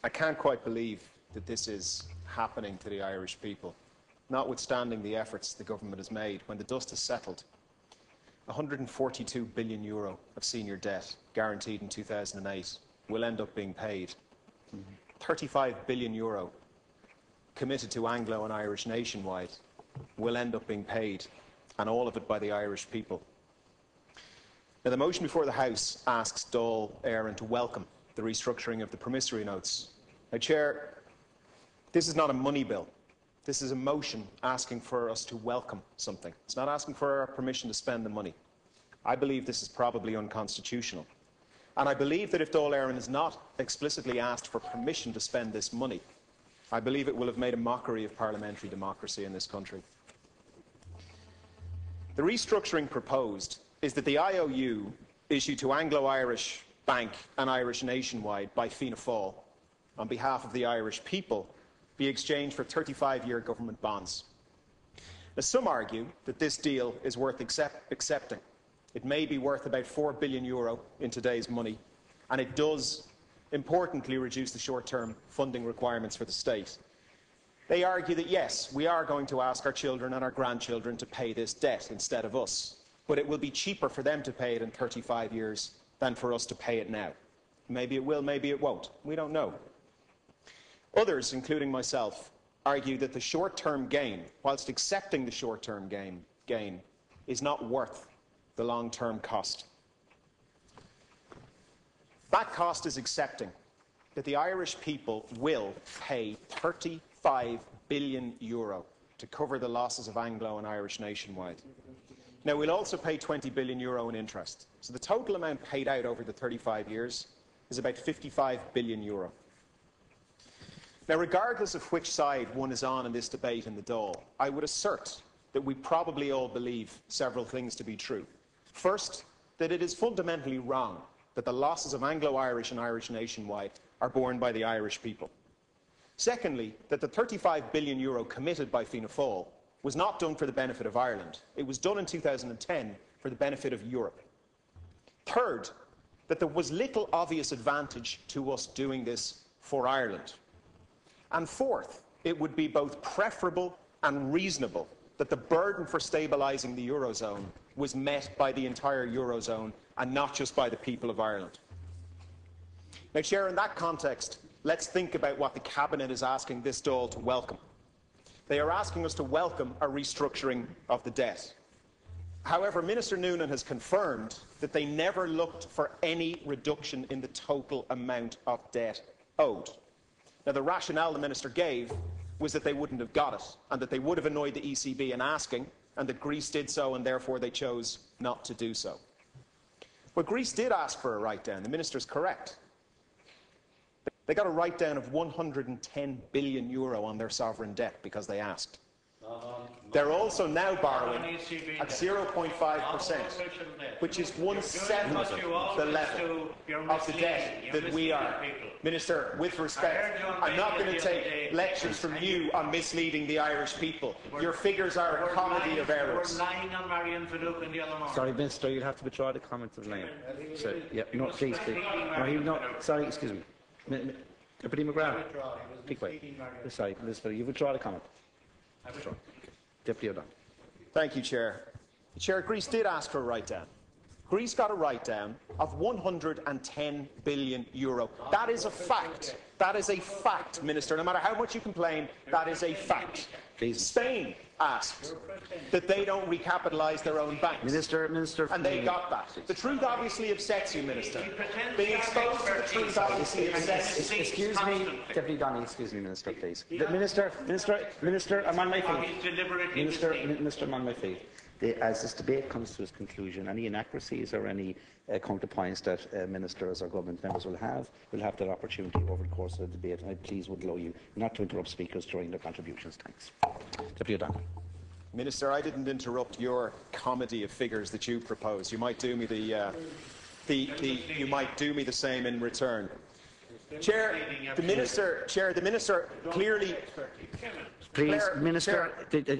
I can't quite believe that this is happening to the Irish people, notwithstanding the efforts the government has made. When the dust has settled, €142 billion of senior debt guaranteed in 2008 will end up being paid. €35 billion committed to Anglo and Irish nationwide will end up being paid, and all of it by the Irish people. Now, the motion before the House asks Dáil Éireann to welcome the restructuring of the promissory notes. Now, Chair, this is not a money bill. This is a motion asking for us to welcome something. It's not asking for our permission to spend the money. I believe this is probably unconstitutional. And I believe that if Dáil Éireann has not explicitly asked for permission to spend this money, I believe it will have made a mockery of parliamentary democracy in this country. The restructuring proposed is that the IOU issued to Anglo-Irish Bank and Irish Nationwide by Fianna Fáil on behalf of the Irish people be exchanged for 35-year government bonds. Now, some argue that this deal is worth accepting. It may be worth about €4 billion in today's money, and it does importantly reduce the short-term funding requirements for the state. They argue that yes, we are going to ask our children and our grandchildren to pay this debt instead of us, but it will be cheaper for them to pay it in 35 years than for us to pay it now. Maybe it will, maybe it won't. We don't know. Others, including myself, argue that the short-term gain, whilst accepting the short-term gain, is not worth the long-term cost. That cost is accepting that the Irish people will pay €35 billion to cover the losses of Anglo and Irish Nationwide. Now, we'll also pay €20 billion in interest. So the total amount paid out over the 35 years is about €55 billion. Now, regardless of which side one is on in this debate in the Dáil, I would assert that we probably all believe several things to be true. First, that it is fundamentally wrong that the losses of Anglo-Irish and Irish Nationwide are borne by the Irish people. Secondly, that the €35 billion committed by Fianna Fáil was not done for the benefit of Ireland. It was done in 2010 for the benefit of Europe. Third, that there was little obvious advantage to us doing this for Ireland. And fourth, it would be both preferable and reasonable that the burden for stabilising the Eurozone was met by the entire Eurozone and not just by the people of Ireland. Now, Chair, in that context, let's think about what the Cabinet is asking this Dáil to welcome. They are asking us to welcome a restructuring of the debt. However, Minister Noonan has confirmed that they never looked for any reduction in the total amount of debt owed. Now, the rationale the Minister gave was that they wouldn't have got it, and that they would have annoyed the ECB in asking, and that Greece did so, and therefore they chose not to do so. But Greece did ask for a write-down. The Minister is correct. They got a write-down of €110 billion on their sovereign debt because they asked. They're also now borrowing at 0.5%, which is 1/7 the level of the debt that we are. Minister, with respect, I'm not going to take lectures from you on misleading the Irish people. Your figures are a comedy of errors. Sorry, Minister, you'll have to withdraw the comment of Liam. So, yeah, no, please. No, he not. Sorry, excuse me. Deputy McGrath. Be quiet. Sorry, Minister, you withdraw the comment. Deputy O'Donnell. Thank you, Chair. Chair, Greece did ask for a write-down. Greece got a write-down of €110 billion. That is a fact. That is a fact, Minister. No matter how much you complain, that is a fact. Please. Spain asked that they don't recapitalise their own banks. Minister, and they got that. The truth obviously upsets you, Minister. Being exposed to the truth obviously upsets you. Excuse me, Deputy Donny, excuse me, Minister, please. Minister, I'm on my feet. Minister, I'm on my feet. As this debate comes to its conclusion, any inaccuracies or any counterpoints that ministers or government members will have that opportunity over the course of the debate. And I please would allow you not to interrupt speakers during their contributions. Thanks. Deputy O'Donnell. Minister, I didn't interrupt your comedy of figures that you proposed. You might do me the same in return. Chair, the minister clearly. Please, Minister,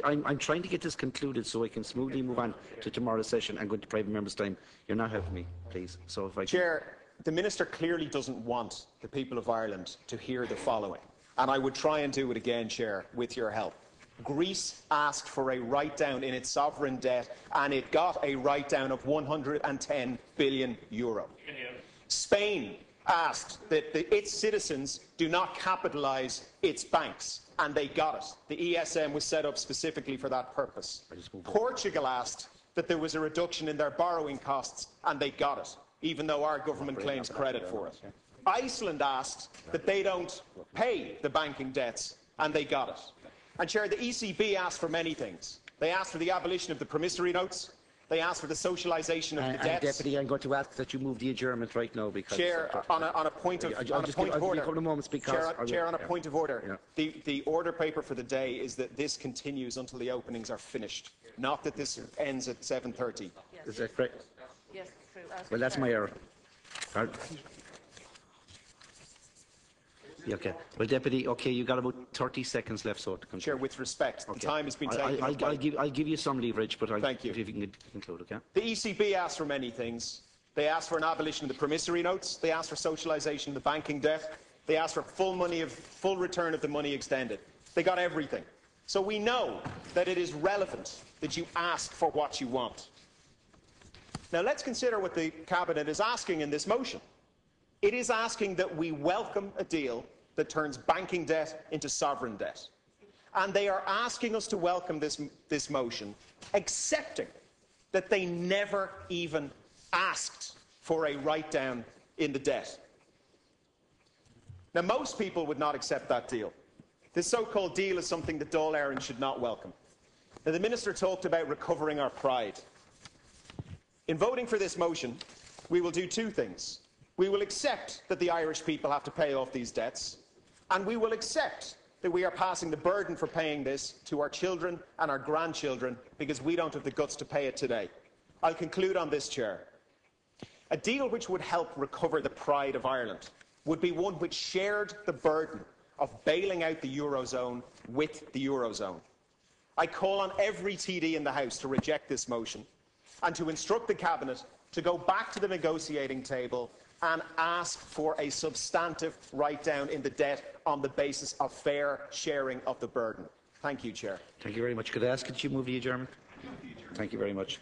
I'm trying to get this concluded so I can smoothly move on to tomorrow's session and go into private members' time. You're not helping me, please. So if I Chair, the Minister clearly doesn't want the people of Ireland to hear the following, and I would try and do it again, Chair, with your help. Greece asked for a write-down in its sovereign debt, and it got a write-down of €110 billion. Spain asked that its citizens do not capitalise its banks, and they got it. The ESM was set up specifically for that purpose. Portugal asked that there was a reduction in their borrowing costs, and they got it, even though our government claims credit for it. Iceland asked that they don't pay the banking debts, and they got it. And, Chair, the ECB asked for many things. They asked for the abolition of the promissory notes. They asked for the socialisation of the debts. Deputy, I'm going to ask that you move the adjournment right now because... Chair, on a point of order. Chair, on a point of order. Yeah. The order paper for the day is that this continues until the openings are finished, not that this ends at 7:30. Yes. Is that correct? Yes, true. Well, that's my error. Okay. Well, Deputy, okay, you've got about 30 seconds left, so to conclude. Chair, with respect, the time has been taken. I'll give you some leverage, but Thank you. If you can conclude, okay? The ECB asked for many things. They asked for an abolition of the promissory notes. They asked for socialisation of the banking debt. They asked for full return of the money extended. They got everything. So we know that it is relevant that you ask for what you want. Now let's consider what the Cabinet is asking in this motion. It is asking that we welcome a deal that turns banking debt into sovereign debt. And they are asking us to welcome this motion, accepting that they never even asked for a write-down in the debt. Now, most people would not accept that deal. This so-called deal is something that Dáil Éireann should not welcome. Now, the Minister talked about recovering our pride. In voting for this motion, we will do two things. We will accept that the Irish people have to pay off these debts, and we will accept that we are passing the burden for paying this to our children and our grandchildren because we don't have the guts to pay it today. I'll conclude on this, Chair. A deal which would help recover the pride of Ireland would be one which shared the burden of bailing out the Eurozone with the Eurozone. I call on every TD in the House to reject this motion and to instruct the Cabinet to go back to the negotiating table and ask for a substantive write-down in the debt on the basis of fair sharing of the burden. Thank you, Chair. Thank you very much. Could I ask that you move the adjournment? Thank you very much.